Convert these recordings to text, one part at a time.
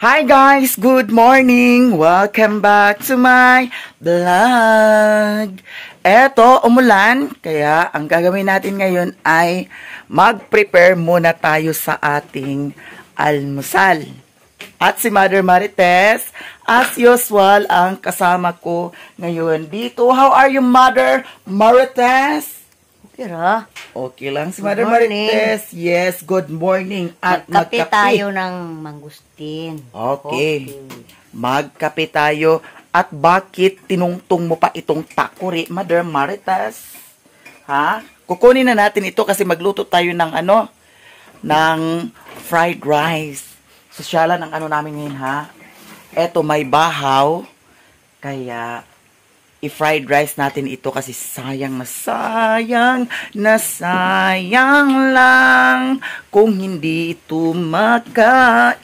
Hi guys! Good morning! Welcome back to my vlog! Eto, umulan, kaya ang gagawin natin ngayon ay mag-prepare muna tayo sa ating almusal. At si Mother Marites, as usual, ang kasama ko ngayon dito. How are you, Mother Marites? Okay ra. Okay lang si Mother Marites. Yes, good morning. At magkape tayo ng mangustin. Okay. Magkape tayo. At bakit tinungtong mo pa itong takuri, Mother Marites? Ha? Kukunin na natin ito kasi magluto tayo ng ng fried rice. Sosyalan ang namin ngayon, ha? Eto, may bahaw. Kaya i-fried rice natin ito kasi sayang na sayang lang kung hindi ito makain.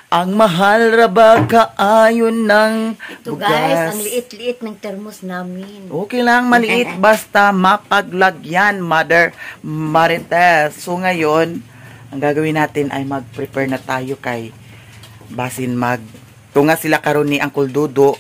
Ang mahal raba kaayon ng ito bugas. Guys, ang liit-liit ng termos namin. Okay lang, maliit basta mapaglagyan, Mother Marites. So ngayon, ang gagawin natin ay mag-prepare na tayo kay basin tunga sila karon ni Uncle Dodo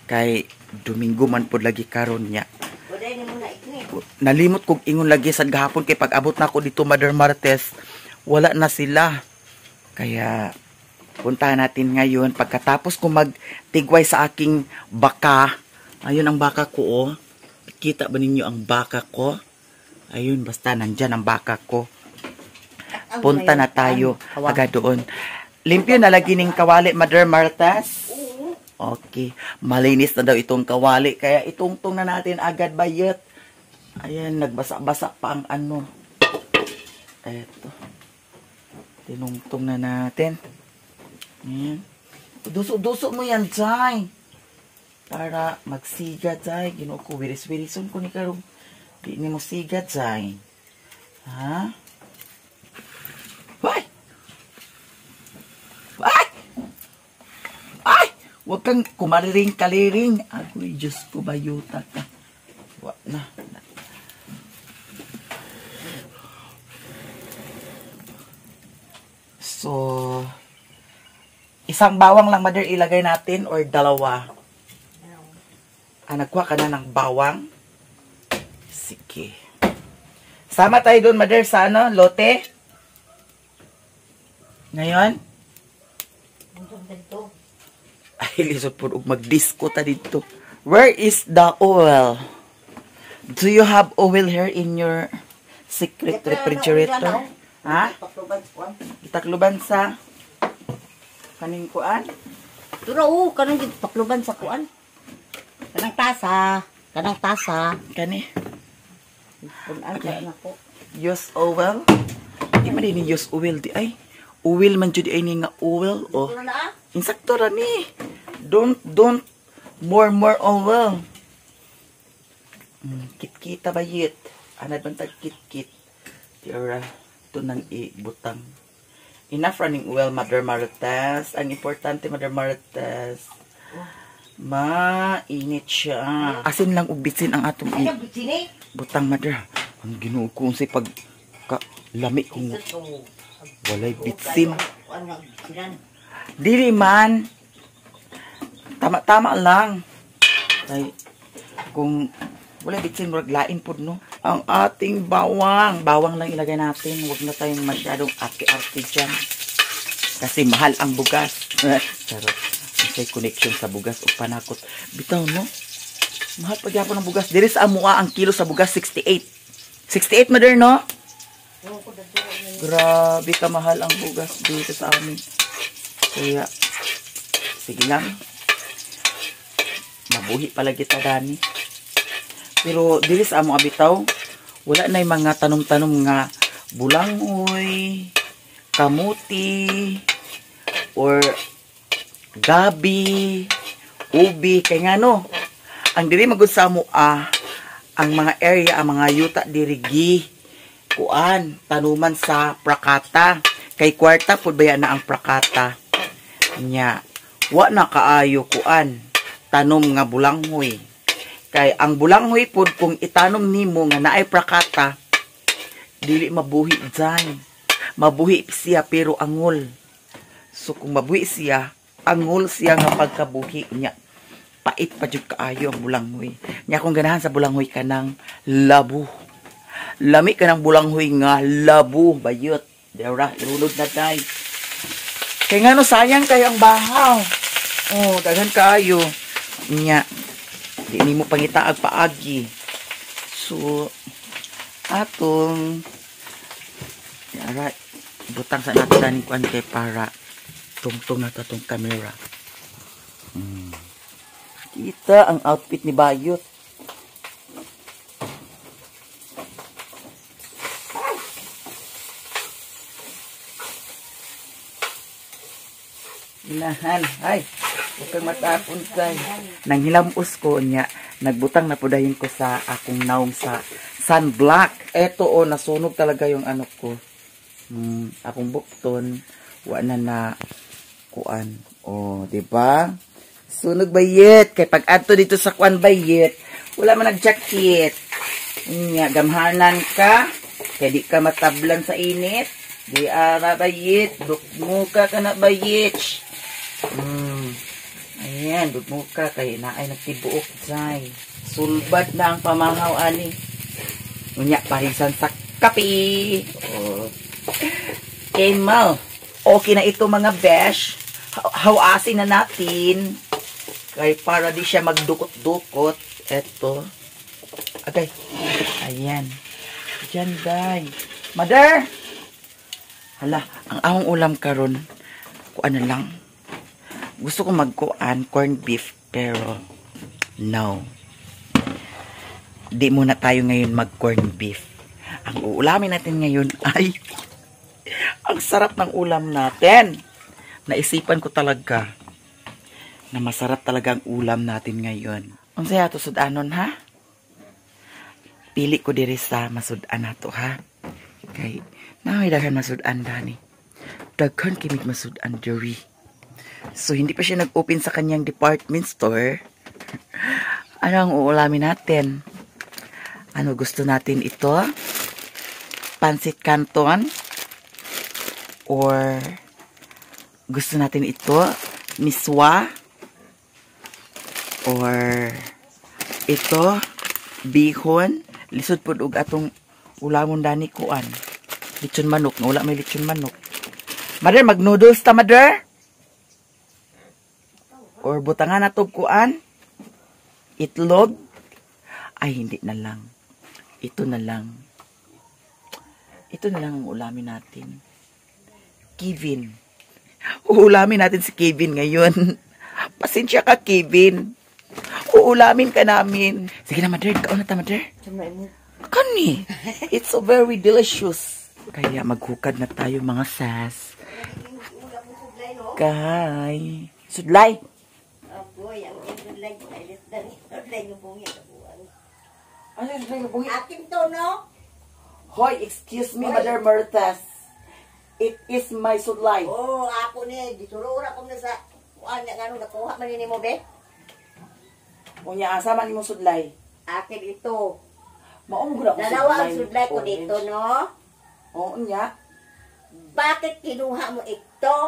kay Domingo man pod lagi karon niya. Nalimot kog ingon lagi sad gahapon kay pag-abot na ako dito, Mother Marites, wala na sila. Kaya puntahan natin ngayon pagkatapos ko magtigway sa aking baka. Ayun ang baka ko, oh. Kita ba ninyo ang baka ko? Ayun, basta nandyan ang baka ko. Punta na tayo agad doon. Limpyo na lagi ning kawali, Mother Marites. Okay. Malinis na daw itong kawali. Kaya itungtong na natin agad bayot. Ayan, nagbasa-basa pa ang Eto. Tinungtong na natin. Ayan. Duso-duso mo yan, Jai. Para magsiga, Jai. Ginoo ko, wiris-wirison ko ni karong. Di ni mo siga, Jai. Ha? Why? Huwag kang kumariring-kaliring. Agoy, Diyos ko, bayuta ka. Wag na. So, isang bawang lang, Mother, ilagay natin or dalawa? Nagkuha ka na ng bawang? Sige. Sama tayo doon, Mother, sa lote? Ngayon? Ay, lisod po mag-disco ta dito. Where is the oil? Do you have oil here in your secret refrigerator? Ha? Itakluban sa kaning kuan? Turo, kanang pakluban sa kuan. Kanang tasa. Kani? Punan ka na ko. Use oil? Di man din use oil di ay. Oil man jud ay ni nga oil. Oh. Insakto ra ni. Don't more oil. Kit-kita bayit. Anad man tag kit-kit. Tira to nang ibutang. Enough running oil, Mother Marites. Ang importante, Mother Marites, mainit siya. Asin lang ug bitsin ang atong butang, Mother. Ang Ginoo ko unsay pag lami kung walay bitsin. Dili man. Tama-tama lang. Ay, kung wala bitsin, murag lain po, no? Ang ating bawang. Bawang lang ilagay natin. Huwag na tayong masyadong arte-arte dyan. Kasi mahal ang bugas. Charot. May connection sa bugas o panakot. Bitaw, no? Mahal pa gyapon ang bugas. Diri sa amua ang kilo sa bugas, 68. 68, Mother, no? Grabe ka mahal ang bugas dito sa amin. Kaya, sige lang. Mabuhi pala kita, Dani. Pero, dili sa amo abitaw, wala na yung mga tanom-tanom nga bulangoy, kamuti, or gabi, ubi, kaya nga no. Ang diri magud sa amo ang mga area, ang mga yuta dirigi, kuan, tanuman sa prakata. Kay kwarta, pud baya na ang prakata. Nya, wa na kaayo kuan, tanom nga bulanghoy. Kay ang bulanghoy pud kung itanom nimo nga naay prakata, dili mabuhi dyan. Mabuhi siya pero angol. So kung mabuhi siya, angol siya nga pagkabuhi niya. Pait pa jud kaayo ang bulanghoy. Nya kung ganahan sa bulanghoy kanang labo. Lami ka ng bulanghoy nga labo, bayot. Dera, ilunod na day. Kaya nga no, sayang kayo ang bahaw. Oh, daghan kaayo. Nya, di ni mo pangitaag paagi. So, atong yara, butang sa natin kuan kay para tungtong na tatong camera. Kita ang outfit ni Bayot. Inahan, ay, huwag kang matapon kay. Nang hilamos ko niya, nagbutang na pudahin ko sa akong naom sa sunblock. Eto o, nasunog talaga yung ano ko. Akong bukton, wala na kuan. O, diba? Sunog bayet. Kay pag ato dito sa kuan bayet, wala man nag-jacket. Nga, gamhanan ka. Kaya di ka matablan sa init. Di ara bayet. Dukmuka ka na bayet. Ayan, dukmuka. Kaya naay nagtibuok dyan. Sulbad na ang pamahaw, ani. Unya, parisan sa kape. Oh. Okay, Mal. Okay na ito mga besh. Hawasin na natin. Kaya para di siya magdukot-dukot. Eto. Okay. Ayan. Diyan, day. Mother! Hala, ang ahong ulam karon, kuan na lang. Gusto ko magkuan, corned beef, pero no. Di muna tayo ngayon mag-corned beef. Ang uulamin natin ngayon ay ang sarap ng ulam natin. Naisipan ko talaga na masarap talaga ang ulam natin ngayon. Ang saya to sudanon, ha? Pili ko diri sa masudan nato, ha? Kay naay daghan masudan dani. Daghan kimig masudan diri. So hindi pa siya nag-open sa kanyang department store. Ano ang uulamin natin? Ano gusto natin ito? Pansit canton? Or gusto natin ito? Miswa? Or ito? Bihon? Lisod po og atong ulamon dani kuan. Lechon manok. Wala may lechon manok. Mother, mag-noodles ta, mother? Or butangan na to kuan? Itlog? Ay, hindi na lang. Ito na lang. Ito na lang ang ulamin natin. Kevin. Uulamin natin si Kevin ngayon. Pasensya ka, Kevin. Uulamin ka namin. Sige na, mother. Kaon na ta, mother. Kani. It's so very delicious. Kaya maghukad na tayo, mga sas. Kay. Sudlay. Boy, ang sudlay. Sudlay ng bungi. Ano yung sudlay ng bungi? Akin to, no? Hoy, excuse me, Mother Mertes. It is my sudlay. Oo, ako ni. Disurura ko na sa kuan na gano'n nakuha man ni mo, be? Unya, asa man mo sudlay? Akin ito. Maumugod ako Dalawa ang sudlay ko dito, no? Oo, unya. Bakit kinuha mo ito?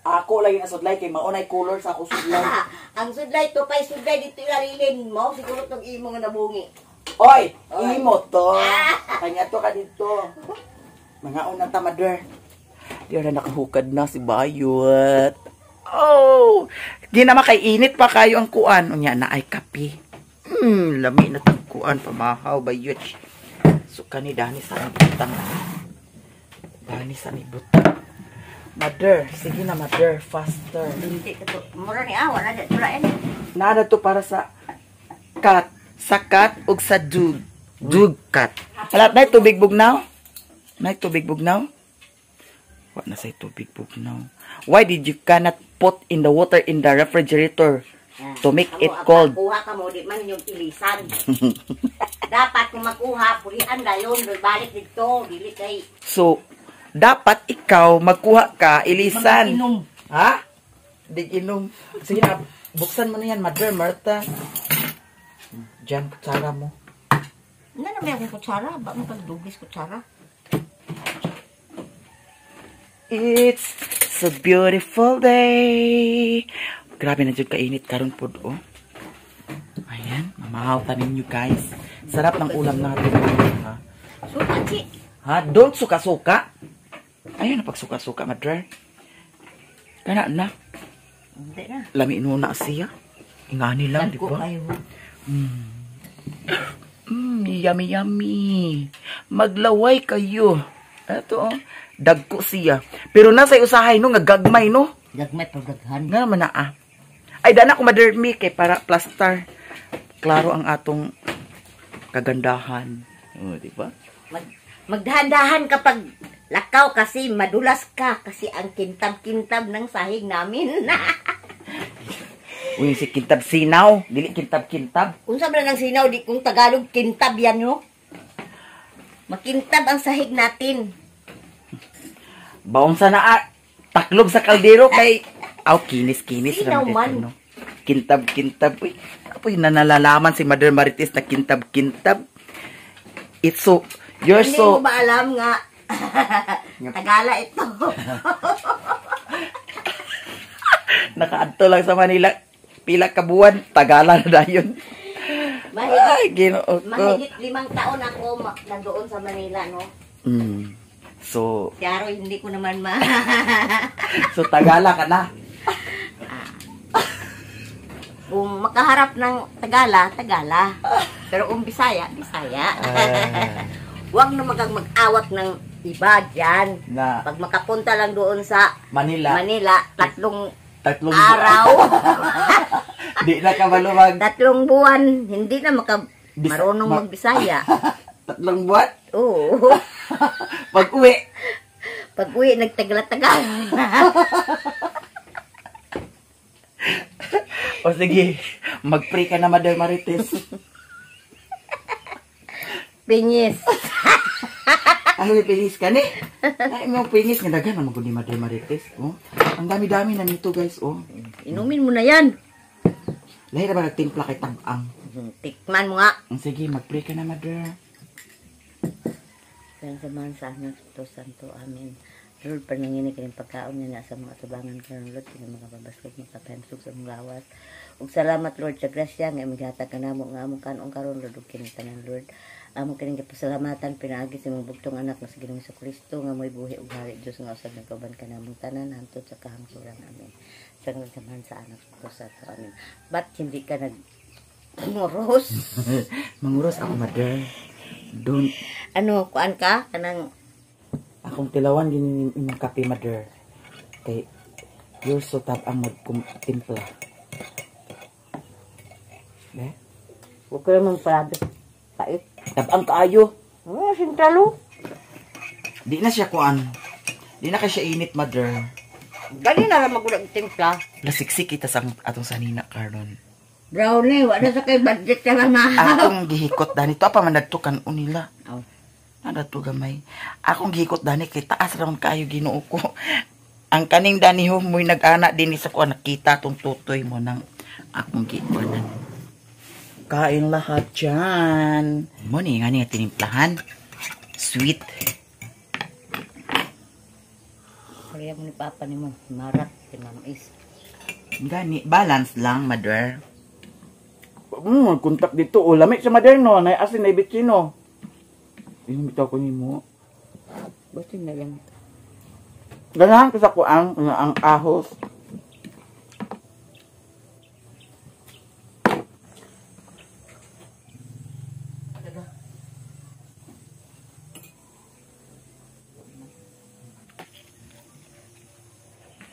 Ako lagi na sudlay kay maunay color sa ako sudlay. Ang sudlay to pa'y sudlay dito ilarilin mo. Siguro itong imo nga nabungi. Oy! Imo to! Kanya to ka dito. Mga unang tamader. Di na nakahukad na si Bayot. Oh! Di naman kay init pa kayo ang kuan. Unya na ay kape. Lami na tang kuan. Pamahaw, Bayot. So, kani dani sa butang. Dani sa butang. Mother, sige na, mother. Faster. Hindi ka to. Mura ni awa na dito lain. Nada to para sa cat. Sa cat o sa dug. Dug cat. Halat na tubig bugnaw? Na tubig bugnaw? What na say tubig bugnaw? Why did you cannot put in the water in the refrigerator to make it cold? Kuha ka mo, di man yung ilisan. Dapat kung makuha, pulian dayon, balik dito, dili kay. So, dapat ikaw magkuha ka, ilisan. Mag-inom. Ha? Dig-inom. Sige na, buksan mo na yan, Mother Martha. Diyan, kutsara mo. Ano na may akong kutsara? Ba mo pagdugis kutsara? It's It's a beautiful day. Grabe na dyan kainit karon po, oh. Ayan, mamahawtan ninyo guys. Sarap ng ulam natin. Ha? Suka, Chi. Ha? Don't suka-suka. Ayun na pag suka-suka, madre. Kana na. Hindi na. Lami na siya. Ingani lang, di Dagko ba? kayo. Yummy, yummy. Maglaway kayo. Ito, oh. Dagko siya. Pero nasa usahay, no, ngagagmay, no? Gagmay pagdaghan. Nga naman na, ah. Ay, dana ko madermi kay para plaster. Klaro ang atong kagandahan. Oh, di ba? Magdahan-dahan kapag lakaw kasi madulas ka kasi ang kintab-kintab ng sahig namin. Uy, si kintab sinaw. Dili kintab-kintab. Kung sabi ng sinaw, di kung Tagalog, kintab yan, no? Makintab ang sahig natin. Baon sa naa. Taklob sa kaldero kay... Aw, kinis-kinis. Sinaw Ramdito, man. no? Kintab-kintab. Uy, apoy, nanalalaman si Mother Marites na kintab-kintab. It's so... You're Hindi so... mo ba alam nga? Tagala ito. Nakaadto lang sa Manila. Pila ka buwan. Tagalan na yun. Ay, ginoo ko. Mahigit 5 taon ako nandoon sa Manila, no? So, Kaya hindi ko naman so Tagala ka na. Kung makaharap ng Tagala, Tagala. Pero kung Bisaya, Bisaya. Huwag na mag-awat ng iba dyan. Na Pag makapunta lang doon sa Manila. tatlong Tatlong araw, Di na ka maluwag. 3 buwan, hindi na marunong mag-Bisaya. 3 buwan? Oo. Pag uwi. Pag uwi, nagtagla-tagal. O sige, mag-pray ka na, Mother Marites. Pinyis. Ano yung pinis ka ni? Ay, may pinis nga dagan naman ko ni Mother Marites. Oh. Ang dami-dami na nito, guys. Oh. Inumin mo na yan. Lahi na ba nagtimpla kay Tabang? Tikman mo nga. Sige, mag-pray ka na, Mother. Kaya samahan sa anak ito, Santo. Amen. Lord, pananginig ka rin pagkaon niya na sa mga tubangan ka ng Lord, kaya mga pabaskog, mga kapensog sa mga lawas. Ug salamat, Lord, sa grasya, nga maghatag ka namo nga among kanong karon Lord, ug kinitanan, Lord. Among kining pasalamatan pinaagi sa mga bugtong anak nga sa Ginoong Kristo nga mo'y buhi ug hari Dios nga usab nagkaban ka namong tanan hantod sa kahangsuran. Amen. Sa samahan sa anak ito, Santo. Amen. Ba't hindi ka nag-nguros? Manguros ako, Mother. Don't. Ano, kuan ka? Kanang Akong tilawan din yung kape, Mother. Kay, you're so tabang magtimpla. Eh? huwag ka naman parado. Pait. Tabang kaayo. Sintalo. Di na siya kuan. Di na kay siya init, Mother. Gali na lang magulang timpla. Lasiksik kita sa atong sanina karon. Brownie, wala sa kay budget ka lang Akong gihikot dani to pa man nagtukan unila. Oh. Ada to gamay. Akong gihikot dani kay taas ra man kayo Ginoo ko. Ang kaning dani ho mo'y nag-ana dinhi sa kuan nakita tong tutoy mo nang akong gikuanan. Kain lahat dyan. Mo ni nga nga tinimplahan. Sweet. Kaya mo ni Papa ni mo, marat, pinamais. Gani, balance lang, Mother. Kontak dito. O, lamig sa Mother, no? Asin na ibitsino. Yung bitaw ko ni mo. Basta na lang. Ganahan ko sa kuang, ang ahos.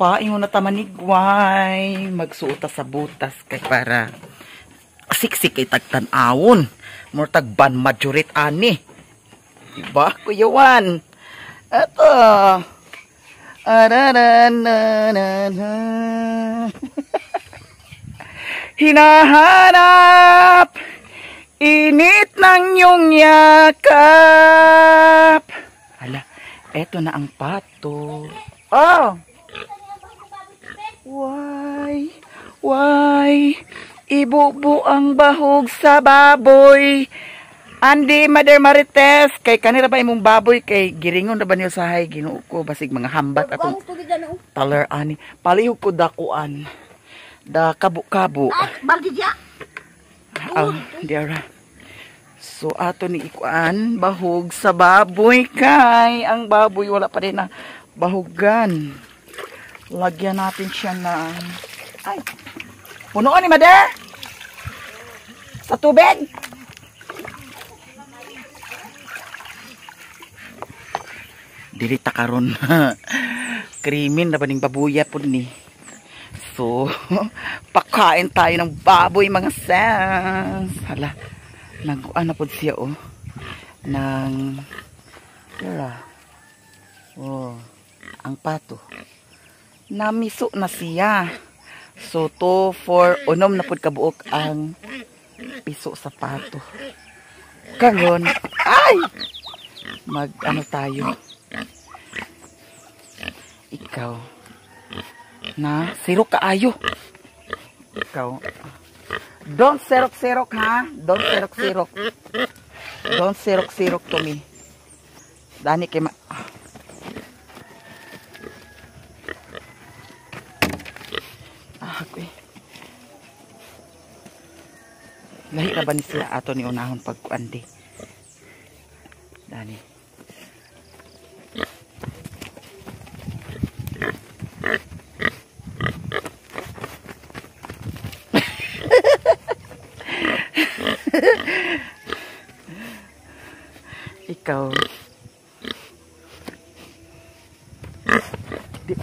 Paingo na tamanigway. Magsuota sa butas kay para siksik kay tagtanawon. Murtag ban majorit ani. Diba, Kuya Juan? Eto. Hinahanap init ng iyong yakap. Hala, eto na ang pato. Oh! Why? Ibubo ang bahog sa baboy. Andi, Mother Marites, kay kanira ba imong baboy kay giringon na ba niyo sahay Ginoo ko basig mga hambat atong taler ani. Palihog ko dakuan. Da kabu-kabu. Baldi dia. Diara. So, ato ni ikuan, bahog sa baboy kay. Ang baboy, wala pa rin na bahugan. Lagyan natin siya na... Ay! Punuan ni Mother! Sa tubig! Dilita karon. Krimin na ba ning babuya po ni? So, pakain tayo ng baboy mga sens. Hala. Nag-ano po siya ng ang pato namiso na siya. So 2, 4 unom na po kabuok ang piso sa pato. Karon ay mag-ano tayo, ikaw na sirok kaayo, ikaw don't serok-serok ha. Don't serok-serok. Don't serok-serok to me. Dani kay okay. Lahi na ba ni sila ato ni unahon pagkuandi. Dani. Ikaw. Di.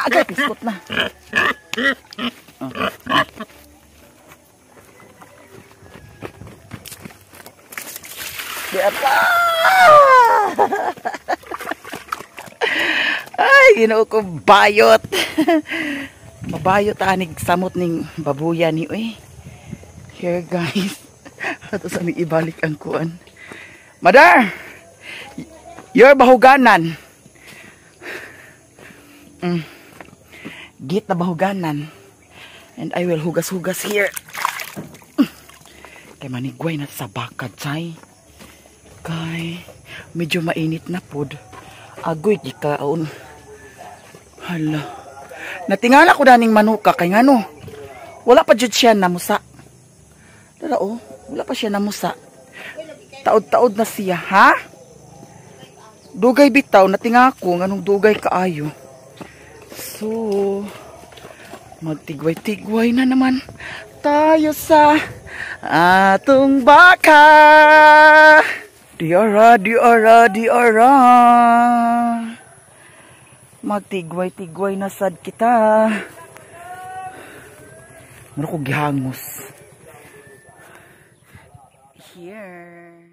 Agad piskot na. Di apa? Ay, ginoo ko bayot. Mabayot anig samot ning babuya ni oy. Here guys. Ato sa mi ibalik ang kuan. Mother, your bahuganan. Git na bahuganan. And I will hugas-hugas here. Kay manigway na sa bakad, say. Kay medyo mainit na pod. Agoy gikaon. Hala. Natingala ko daning manuka kay ngano. Wala pa jud siya namusa. Dara wala pa siya namusa. Taod-taod na siya, ha? Dugay bitaw, natinga ko nganong dugay kaayo. So, magtigway-tigway na naman tayo sa atong baka. Diara. Magtigway-tigway na sad kita. Mura ko gihangos. Here.